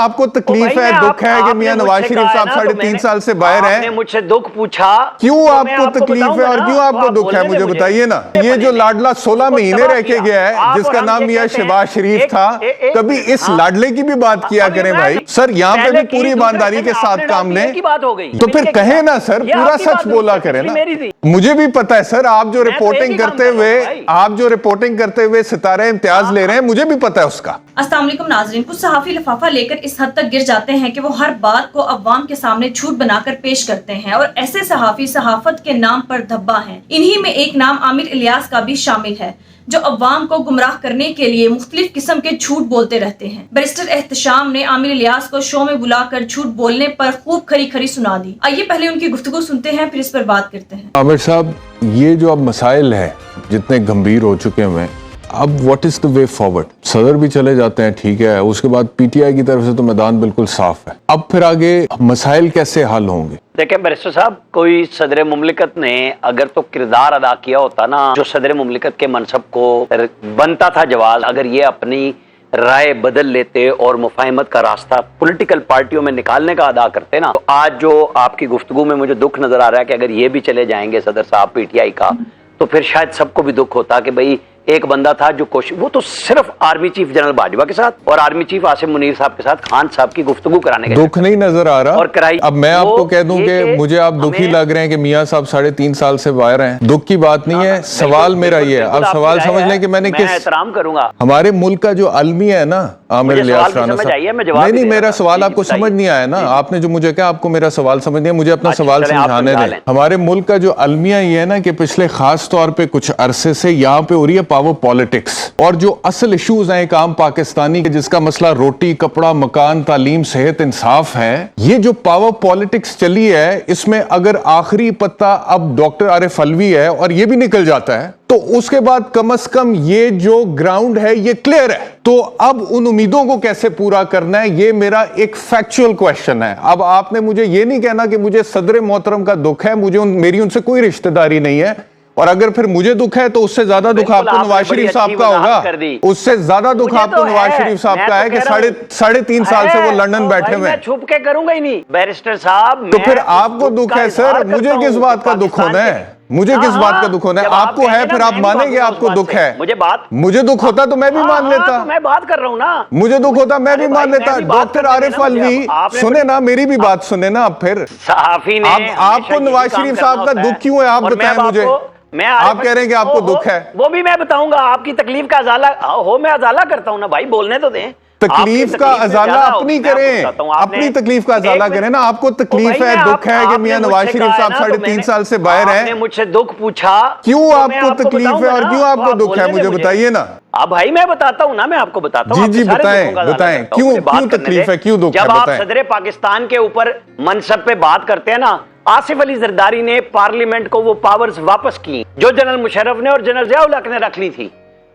آپ کو تکلیف ہے, دکھ ہے کہ میاں نواز شریف صاحب 3.5 سال سے باہر ہیں, آپ نے مجھ سے دکھ پوچھا, کیوں آپ کو تکلیف ہے اور کیوں آپ کو دکھ ہے مجھے بتائیے نا. یہ جو لاڈلا 16 مہینے رہ کے گیا ہے جس کا نام میاں شہباز شریف تھا, کبھی اس لاڈلے کی بھی بات کیا کریں بھائی. سر یہاں پہ بھی پوری ایمانداری کے ساتھ کام لیں تو پھر کہیں نا سر, پورا سچ بولا کریں نا. مجھے بھی پتا ہے سر, آپ جو رپورٹنگ کرتے ہوئے ستارہ امتیاز لے رہے ہیں, مجھے بھی پتا ہے اس کا. السلام علیکم ناظرین. کچھ صحافی لفافہ لے کر اس حد تک گر جاتے ہیں کہ وہ ہر بات کو عوام کے سامنے جھوٹ بنا کر پیش کرتے ہیں, اور ایسے صحافی صحافت کے نام پر دھبا ہیں. انہی میں ایک نام عامر الیاس کا بھی شامل ہے, جو عوام کو گمراہ کرنے کے لیے مختلف قسم کے جھوٹ بولتے رہتے ہیں. بیرسٹر احتشام نے عامر الیاس کو شو میں بلا کر جھوٹ بولنے پر خوب کھری سنا دی. آئیے پہلے ان کی گفتگو سنتے ہیں, پھر اس پر بات کرتے ہیں. عامر صاحب, یہ جو اب مسائل ہیں جتنے گمبھیر ہو چکے ہیں, اب what is the way forward? صدر بھی چلے جاتے ہیں, ٹھیک ہے, اس کے بعد پی ٹی آئی کی طرف سے تو میدان بالکل صاف ہے. اب پھر آگے مسائل کیسے حل ہوں گے؟ دیکھیں بیرسٹر صاحب, کوئی صدر مملکت نے اگر تو کردار ادا کیا ہوتا نا جو صدر مملکت کے منصب کو بنتا تھا جواز, اگر یہ اپنی رائے بدل لیتے اور مفاہمت کا راستہ پولیٹیکل پارٹیوں میں نکالنے کا ادا کرتے نا, تو آج جو آپ کی گفتگو میں مجھے دکھ نظر آ رہا ہے کہ اگر یہ بھی چلے جائیں گے صدر صاحب پی ٹی آئی کا, تو پھر شاید سب کو بھی دکھ ہوتا کہ بھئی ایک بندہ تھا جو وہ تو صرف آرمی چیف جنرل باجوہ کے ساتھ اور آرمی چیف عاصم منیر صاحب کے ساتھ خان صاحب کی گفتگو کرانے کے دکھ نہیں نظر آ رہا. اور کرائی. اب میں آپ کو کہہ دوں کہ مجھے آپ دکھی لگ رہے ہیں کہ میاں صاحب 3.5 سال سے باہر ہیں. دکھ کی بات نہیں ہے, سوال میرا یہ ہے, اب سوال سمجھ لیں کہ میں نے کس احترام کروں گا. ہمارے ملک کا جو المی ہے نا عامر الیاس رانا صاحب, نہیں میرا سوال آپ کو سمجھ نہیں آیا نا. آپ نے جو مجھے کہا آپ کو میرا سوال سمجھ نہیں ہے, مجھے اپنا سوال سمجھانے دیں. ہمارے ملک کا جو المیہ یہ ہے نا کہ پچھلے خاص طور پہ کچھ عرصے سے یہاں پہ ہو رہی ہے پاور پالیٹکس, اور جو اصل ایشوز ہیں ایک عام پاکستانی جس کا مسئلہ روٹی کپڑا مکان تعلیم صحت انصاف ہے, یہ جو پاور پالیٹکس چلی ہے اس میں اگر آخری پتہ اب ڈاکٹر عارف علوی ہے اور یہ بھی نکل جاتا ہے تو اس کے بعد کم از کم یہ جو گراؤنڈ ہے یہ کلیئر ہے. تو اب ان امیدوں کو کیسے پورا کرنا ہے, یہ میرا ایک فیکچول کویسچن ہے. اب آپ نے مجھے یہ نہیں کہنا کہ مجھے صدر محترم کا دکھ ہے, میری ان سے کوئی رشتہ داری نہیں ہے, اور اگر پھر مجھے دکھ ہے تو اس سے زیادہ دکھ آپ کو نواز شریف صاحب کا ہوگا. اس سے زیادہ دکھ آپ کو نواز شریف صاحب کا ہے کہ 3.5 سال سے وہ لندن بیٹھے ہوئے. میں چھپ کے کروں گا ہی نہیں بیرسٹر صاحب. تو پھر آپ کو دکھ ہے سر, مجھے کس بات کا دکھ ہونا ہے؟ مجھے کس بات کا دکھ ہونا ہے؟ آپ کو ہے پھر آپ مانیں گے آپ کو دکھ ہے. مجھے دکھ ہوتا تو میں بھی مان لیتا. میں بات کر رہا ہوں نا, مجھے دکھ ہوتا میں بھی مان لیتا. ڈاکٹر عارف علوی سنیں نا, میری بھی بات سنیں نا. اب پھر صحافی نے آپ کو نواز شریف صاحب کا دکھ کیوں ہے آپ بتائیں مجھے. آپ کہہ رہے ہیں کہ آپ کو دکھ ہے, وہ بھی میں بتاؤں گا. آپ کی تکلیف کا ازالہ ہو, میں ازالہ کرتا ہوں نا بھائی, بولنے تو دیں. تکلیف کا ازالہ اپنی کریں, اپنی تکلیف کا ازالہ کریں نا. آپ کو تکلیف ہے دکھ ہے کہ میاں نواز شریف صاحب 3.5 سال سے باہر ہیں. آپ نے مجھ سے دکھ پوچھا, کیوں آپ کو تکلیف ہے اور کیوں آپ کو دکھ ہے مجھے بتائیے نا. بھائی میں بتاتا ہوں نا, میں آپ کو بتاتا ہوں. جی بتائیں کیوں تکلیف ہے, کیوں دکھ ہے. جب آپ صدر پاکستان کے اوپر منصب پہ بات کرتے ہیں نا, آصف علی زرداری نے پارلیمنٹ کو وہ پاورز واپس کی جو جنرل مشرف نے اور جنرل ضیاء الحق نے رکھ لی تھی,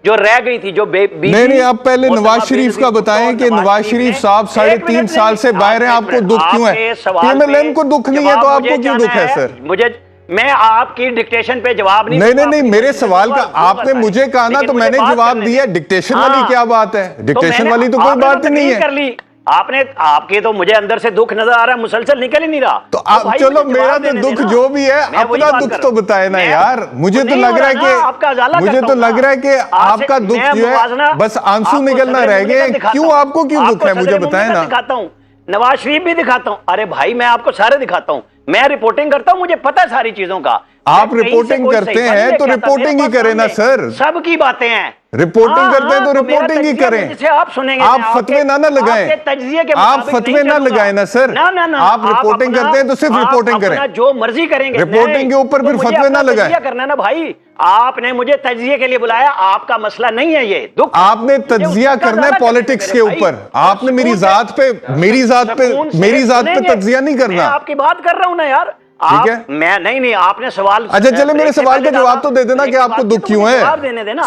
جو رہ گئی تھی, جو نہیں آپ پہلے نواز شریف کا بتائیں کہ نواز شریف صاحب 3.5 سال سے باہر ہیں, آپ کو دکھ کیوں ہے؟ پی ایم ایل این کو دکھ نہیں ہے تو آپ کو کیوں دکھ ہے سر؟ میں آپ کی ڈکٹیشن پہ جواب نہیں میرے سوال کا آپ نے مجھے کہا نا تو میں نے جواب دیا. ڈکٹیشن والی کیا بات ہے؟ ڈکٹیشن والی تو کوئی بات نہیں ہے. آپ کے تو مجھے اندر سے دکھ نظر آ رہا ہے, مسلسل نکل ہی نہیں رہا. تو چلو میرا تو دکھ جو بھی ہے اپنا دکھ تو بتائے نا یار. مجھے تو لگ رہا ہے کہ آپ کا دکھ جو ہے بس آنسو نکلنا رہ گئے. کیوں آپ کو کیوں دکھ ہے مجھے بتائیں نا. دکھاتا ہوں, نواز شریف بھی دکھاتا ہوں. ارے بھائی میں آپ کو سارے دکھاتا ہوں, میں رپورٹنگ کرتا ہوں, مجھے پتا ہے ساری چیزوں کا. آپ رپورٹنگ کرتے ہیں تو رپورٹنگ ہی کریں نا سر. سب کی باتیں ہیں, رپورٹنگ کرتے ہیں تو رپورٹنگ ہی کریں. آپ فتوے نہ لگائیں, آپ فتوے نہ لگائیں نا سر. آپ رپورٹنگ کرتے ہیں تو صرف رپورٹنگ کریں, جو مرضی کریں گے. رپورٹنگ کے اوپر پھر فتوے نہ لگائیں. کرنا نا بھائی, آپ نے مجھے تجزیے کے لیے بلایا, آپ کا مسئلہ نہیں ہے یہ. آپ نے تجزیہ کرنا ہے پالیٹکس کے اوپر, آپ نے میری ذات پہ تجزیہ نہیں کرنا. میں آپ کی بات کر رہا ہوں نا یار. میں نہیں آپ نے سوال. اچھا چلے میرے سوال کا جواب تو دے دینا کہ آپ کو دکھ کیوں ہے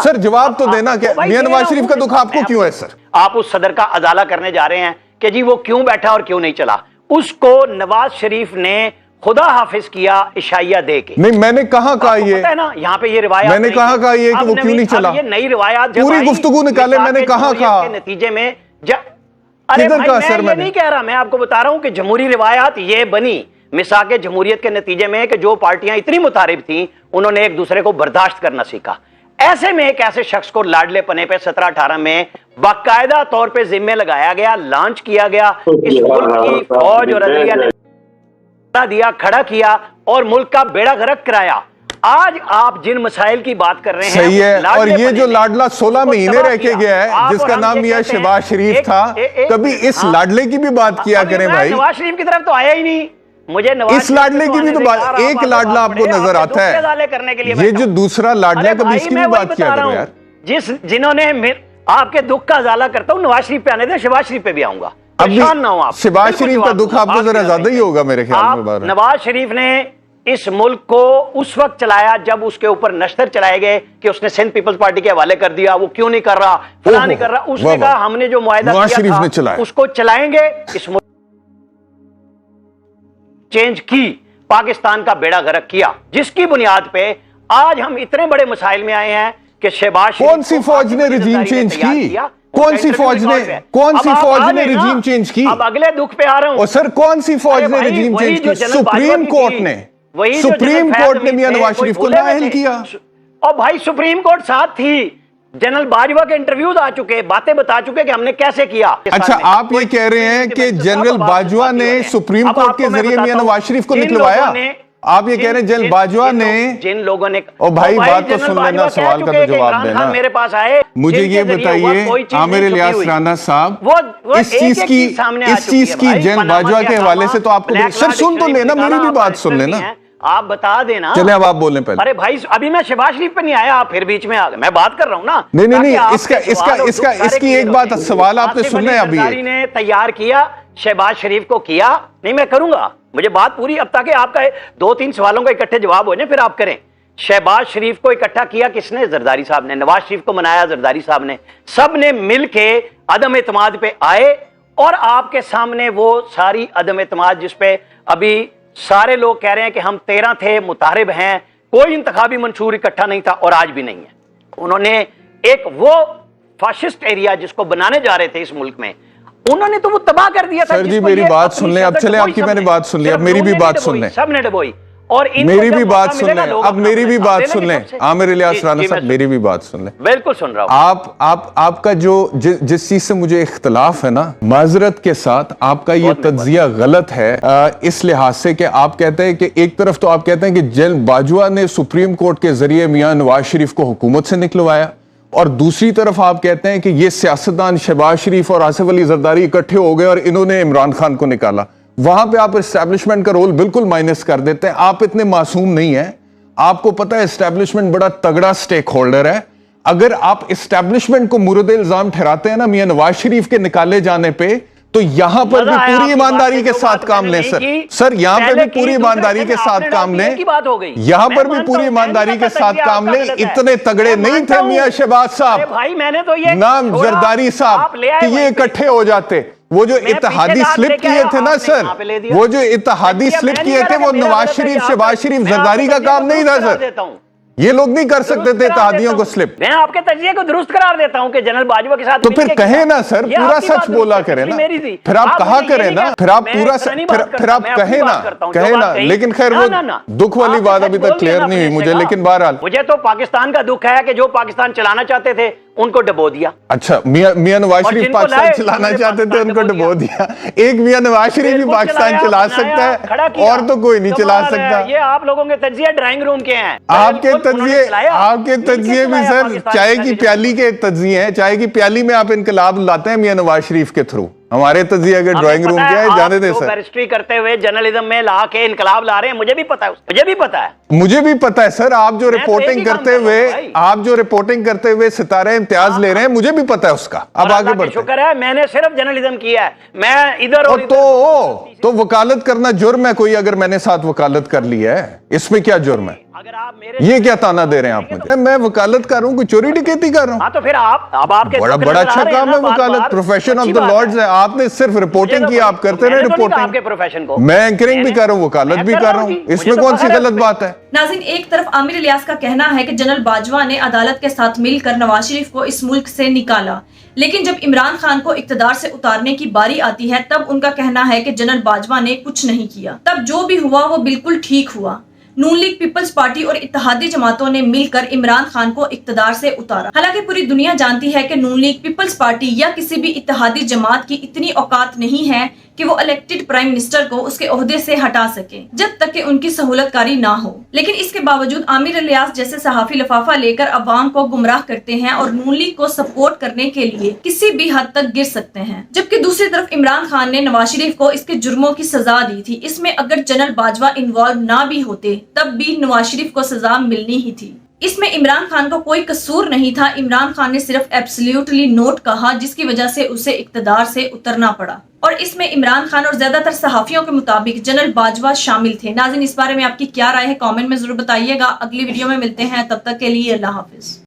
سر. جواب تو دینا کہ میاں نواز شریف کا دکھ آپ کو کیوں ہے سر. آپ اس صدر کا ازالہ کرنے جا رہے ہیں کہ جی وہ کیوں بیٹھا اور کیوں نہیں چلا. اس کو نواز شریف نے خدا حافظ کیا عشائیہ دے کے. نہیں میں نے کہاں کہا یہ, یہاں پہ یہ روایات میں نے کہاں کہا یہ کہ وہ کیوں نہیں چلا. یہ نئی روایات پوری گفتگو نکالے, میں نے کہاں کہا نتیجے میں ارے کدھر بھائی کا میں اثر یہ نہیں کہہ رہا، میں آپ کو بتا رہا ہوں کہ جمہوری روایات یہ بنی مساق جمہوریت کے نتیجے میں کہ جو پارٹیاں اتنی متعارف تھیں انہوں نے ایک دوسرے کو برداشت کرنا سیکھا. ایسے میں ایک ایسے شخص کو لاڈلے پنے پہ 17-18 میں باقاعدہ طور پہ ذمہ لگایا گیا، لانچ کیا گیا، اس ملک کی فوج اور عدلیہ نے دیا، کھڑا کیا اور ملک کا بیڑا غرق کرایا. آج آپ جن مسائل کی بات کر رہے ہیں صحیح ہے، اور یہ جو لاڈلہ 16 مہینے رہ کے گیا ہے جس کا نام میاں شہباز شریف تھا، کبھی اس لاڈلے کی بھی بات کیا کریں بھائی. نواز شریف کی طرف تو آیا ہی نہیں. مجھے اس لاڈلے کی بھی تو بات، ایک لاڈلہ آپ کو نظر آتا ہے، یہ جو دوسرا لاڈلہ ہے کبھی اس کی بھی بات کیا کریں یار. جنہوں نے آپ کے دکھ کا ازالہ کرتا ہوں، نواز شریف پہ آنے دیں، شہباز شریف پہ بھی آؤں گا. پریشان نہ ہوں آپ. شہباز شریف کا دکھ آپ کو ذرا زیادہ ہی ہوگا میرے خیال میں. نواز شریف نے اس ملک کو اس وقت چلایا جب اس کے اوپر نشتر چلائے گئے کہ اس نے سندھ پیپلز پارٹی کے حوالے کر دیا، وہ کیوں نہیں کر رہا، فلاں نہیں کر رہا. اس نے کہا ہم نے جو معاہدہ کیا تھا اس کو چلائیں گے. اس ملک چینج کی، پاکستان کا بیڑا غرق کیا، جس کی بنیاد پہ آج ہم اتنے بڑے مسائل میں آئے ہیں کہ شہباز شریف کون سی فوج نے رجیم چینج کی؟ کون سی فوج نے رجیم چینج کی؟ اب اگلے دکھ پہ آ رہا ہوں. اور سر کون سی فوج نے رجیم چینج کی؟ سپریم کورٹ نے، سپریم کورٹ نے میاں نواز شریف کو نااہل کیا. اور بھائی سپریم کورٹ ساتھ تھی، جنرل باجوہ کے انٹرویوز آ چکے، باتیں بتا چکے کہ ہم نے کیسے کیا. اچھا آپ یہ کہہ رہے ہیں کہ جنرل باجوہ نے سپریم کورٹ کے ذریعے میاں نواز شریف کو نکلوایا؟ آپ یہ کہہ رہے ہیں جنرل باجوہ نے، جن لوگوں نے، اور بھائی بات تو سن لینا، سوال کا تو جواب دینا. میرے پاس آئے، مجھے یہ بتائیے عامر الیاس رانا صاحب، اس چیز کی جنرل باجوہ کے حوالے سے تو آپ کو سر سن تو لینا، میری بھی بات سن لینا. آپ بتا دینا. چلیں اب آپ بولیں پہلے. ارے بھائی ابھی میں شہباز شریف پہ نہیں آیا، آپ پھر بیچ میں آ گئے، میں بات کر رہا ہوں نا. نہیں اس کی ایک بات سوال آپ نے سننا ہے. ابھی نے تیار کیا، شہباز شریف کو کیا نہیں، میں کروں گا، مجھے بات پوری، اب تاکہ آپ کا 2-3 سوالوں کا اکٹھے جواب ہو جائیں پھر آپ کریں. شہباز شریف کو اکٹھا کیا کس نے؟ زرداری صاحب نے. نواز شریف کو منایا زرداری صاحب نے. سب نے مل کے عدم اعتماد پہ آئے، اور آپ کے سامنے وہ ساری عدم اعتماد جس پہ ابھی سارے لوگ کہہ رہے ہیں کہ ہم 13 تھے، متحارب ہیں، کوئی انتخابی منشور اکٹھا نہیں تھا، اور آج بھی نہیں ہے. انہوں نے ایک وہ فاشسٹ ایریا جس کو بنانے جا رہے تھے اس ملک میں، انہوں نے تو وہ تباہ کر دیا تھا. سر جی میری بات سن لیں، اب چلیں آپ کی میں نے بات سن لی، اب میری بھی بات سن لیں. سب نے ڈبوئی، اور میری بھی بات سن لیں، اب میری بھی بات سن لیں. عامر الیاس رانا صاحب میری بھی بات سن لیں. بالکل سن رہا ہوں. آپ کا جو جس چیز سے مجھے اختلاف ہے نا، معذرت کے ساتھ آپ کا یہ تجزیہ غلط ہے اس لحاظ سے کہ آپ کہتے ہیں کہ ایک طرف تو آپ کہتے ہیں کہ جنرل باجوہ نے سپریم کورٹ کے ذریعے میاں نواز شریف کو حکومت سے نکلوایا، اور دوسری طرف آپ کہتے ہیں کہ یہ سیاستدان شہباز شریف اور آصف علی زرداری اکٹھے ہو گئے اور انہوں نے عمران خان کو نکالا. وہاں پہ آپ اسٹیبلشمنٹ کا رول بالکل مائنس کر دیتے ہیں. آپ اتنے معصوم نہیں ہیں، آپ کو پتہ ہے اسٹیبلشمنٹ بڑا تگڑا سٹیک ہولڈر ہے. اگر آپ اسٹیبلشمنٹ کو مورد الزام ٹھہراتے ہیں نا میاں نواز شریف کے نکالے جانے پہ، تو یہاں پر بھی پوری ایمانداری کے ساتھ کام لیں. سر یہاں پہ بھی پوری ایمانداری کے ساتھ کام لیں، یہاں پر بھی پوری ایمانداری کے ساتھ کام لیں. اتنے تگڑے نہیں تھے میاں شہباز صاحب، نام زرداری صاحب کہ یہ اکٹھے ہو جاتے. وہ جو اتحادی سلپ کیے تھے نا سر، وہ جو اتحادی سلپ کیے تھے وہ نواز شریف، شہباز شریف، زرداری کا کام نہیں تھا سر. یہ لوگ نہیں کر سکتے تھے اتحادیوں کو سلپ. میں آپ کے تجزیے کو درست قرار دیتا ہوں کہ جنرل باجوہ کے ساتھ تو پھر کہیں نا سر، پورا سچ بولا کریں نا، پھر آپ کہا کریں نا، پھر آپ پورا پھر آپ کہیں نا. لیکن خیر وہ دکھ والی بات ابھی تک کلیئر نہیں ہوئی مجھے، لیکن بہرحال مجھے تو پاکستان کا دکھ ہے کہ جو پاکستان چلانا چاہتے تھے ان کو ڈبو دیا. اچھا میاں نواز شریف پاکستان چلانا چاہتے تھے، ان کو ڈبو دیا. ایک میاں نواز شریف بھی پاکستان چلا سکتا ہے اور تو کوئی نہیں چلا سکتا. یہ آپ لوگوں کے تجزیے ڈرائنگ روم کے ہیں. آپ کے تجزیے بھی سر چائے کی پیالی کے تجزیے ہیں. چائے کی پیالی میں آپ انقلاب لاتے ہیں میاں نواز شریف کے تھرو. ہمارے تجزیے اگر ڈرائنگ روم کیا ہے جانے دیں سر. بیرسٹری کرتے ہوئے جرنلزم میں لا کے انقلاب لا رہے ہیں، مجھے بھی پتا ہے، مجھے بھی پتا ہے سر. آپ جو رپورٹنگ کرتے ہوئے ستارے امتیاز لے رہے ہیں، مجھے بھی پتا ہے اس کا. اب آگے بڑھتے ہیں. شکر ہے میں نے صرف جرنلزم کیا ہے، میں ادھر اور تو وکالت کرنا جرم ہے کوئی؟ اگر میں نے ساتھ وکالت کر لی ہے، اس میں کیا جرم ہے؟ اگر آپ میرے یہ کیا تانا دے رہے ہیں آپ مجھے؟ میں وکالت کر رہا ہوں، کوئی چوری ڈکیتی کر رہا ہوں؟ ہاں تو پھر آپ کے بڑا اچھا کام ہے وکالت، پروفیشن آف دا لارڈز ہے. آپ نے صرف رپورٹنگ کی، آپ کرتے رہے رپورٹنگ. آپ کے پروفیشن کو میں اینکرنگ بھی کر رہا ہوں، وکالت بھی کر رہا ہوں، اس میں کون سی غلط بات ہے؟ ناظرین، ایک طرف عامر الیاس کا کہنا ہے کہ جنرل باجوہ نے عدالت کے ساتھ مل کر نواز شریف کو اس ملک سے نکالا، لیکن جب عمران خان کو اقتدار سے اتارنے کی باری آتی ہے تب ان کا کہنا ہے کہ جنرل باجوہ نے کچھ نہیں کیا، تب جو بھی ہوا وہ بالکل ٹھیک ہوا. نون لیگ پیپلز پارٹی اور اتحادی جماعتوں نے مل کر عمران خان کو اقتدار سے اتارا. حالانکہ پوری دنیا جانتی ہے کہ نون لیگ پیپلز پارٹی یا کسی بھی اتحادی جماعت کی اتنی اوقات نہیں ہے کہ وہ الیکٹڈ پرائم منسٹر کو اس کے عہدے سے ہٹا سکے جب تک کہ ان کی سہولت کاری نہ ہو. لیکن اس کے باوجود عامر الیاس جیسے صحافی لفافہ لے کر عوام کو گمراہ کرتے ہیں اور نون لیگ کو سپورٹ کرنے کے لیے کسی بھی حد تک گر سکتے ہیں. جبکہ دوسری طرف عمران خان نے نواز شریف کو اس کے جرموں کی سزا دی تھی. اس میں اگر جنرل باجوہ انوالو نہ بھی ہوتے تب بھی نواز شریف کو سزا ملنی ہی تھی. اس میں عمران خان کو کوئی قصور نہیں تھا. عمران خان نے صرف ایبسلیوٹلی نوٹ کہا جس کی وجہ سے اسے اقتدار سے اترنا پڑا، اور اس میں عمران خان اور زیادہ تر صحافیوں کے مطابق جنرل باجوہ شامل تھے. ناظرین، اس بارے میں آپ کی کیا رائے ہے؟ کامنٹ میں ضرور بتائیے گا. اگلی ویڈیو میں ملتے ہیں، تب تک کے لیے اللہ حافظ.